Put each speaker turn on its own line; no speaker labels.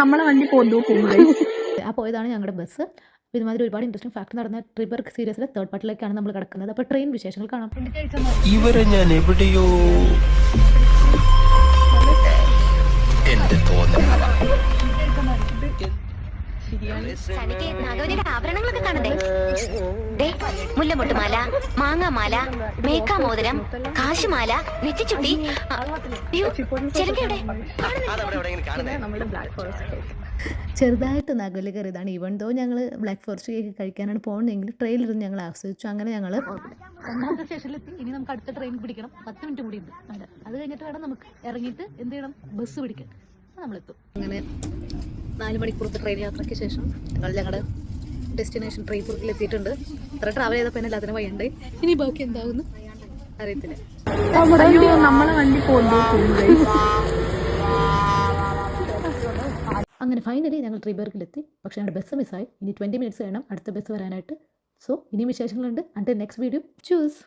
നമ്മളെ വണ്ടി പോകുന്നു.
അപ്പോൾ ഇതാണ് ഞങ്ങളുടെ ബസ്. അപ്പോൾ ഇതുമാതിരി ഒരുപാട് ഇൻട്രസ്റ്റിംഗ് ഫാക്ട് നടന്ന ട്രിബർ സീരീസിലെ തേർഡ് പാർട്ടിലേക്കാണ് നമ്മൾ കിടക്കുന്നത്. അപ്പോൾ ട്രെയിൻ വിശേഷങ്ങൾ കാണാം.
ഇവരെ ഞാൻ എവിടെയോ എന്റെ
ആഭരണങ്ങളൊക്കെ കാണണ്ടേ? മുല്ലമൊട്ടുമാല, മാങ്ങാമാല, മേക്കാമോതിരം, കാശുമാല, നെറ്റിച്ചുട്ടി.
ചെറുതായിട്ട് നഗല് കയറിയതാണ്. ഈവൻ ദോ ഞങ്ങൾ ബ്ലാക്ക് ഫോറസ്റ്റ് കേക്ക് കഴിക്കാനാണ് പോകുന്നതെങ്കിൽ ട്രെയിനിലിരുന്ന് ഞങ്ങൾ ആസ്വദിച്ചു. അങ്ങനെ ഞങ്ങൾ രണ്ടാമത്തെ സ്റ്റേഷനിലെത്തി. ഇനി നമുക്ക് അടുത്ത ട്രെയിൻ പിടിക്കണം. 10 മിനിറ്റ് കൂടി ഉണ്ട്. അത് കഴിഞ്ഞിട്ട് വേണം നമുക്ക് ഇറങ്ങിയിട്ട് എന്ത് ചെയ്യണം, ബസ് പിടിക്കാൻ. നമ്മളെത്തും. അങ്ങനെ 4 മണിക്കൂറത്തെ ട്രെയിൻ യാത്രയ്ക്ക് ശേഷം ഞങ്ങളുടെ ഡെസ്റ്റിനേഷൻ ട്രെയിൻപൂർക്കിൽ എത്തിയിട്ടുണ്ട്. ഇത്ര ട്രാവൽ ചെയ്തപ്പോൾ തന്നെ അതിന് വയ്യണ്ട്. ഇനി ബാക്കി എന്താകുന്നു അറിയത്തില്ല.
നമ്മളെ വണ്ടി പോകുന്നു.
അങ്ങനെ ഫൈനലി ഞങ്ങൾ ട്രിബർഗിലെത്തി. പക്ഷേ ഞങ്ങളുടെ ബസ് മിസ്സായി. ഇനി 20 മിനിറ്റ്സ് വേണം അടുത്ത ബസ് വരാനായിട്ട്. സോ ഇനിയും വിശേഷങ്ങളുണ്ട്. Until next video. ചൂസ്.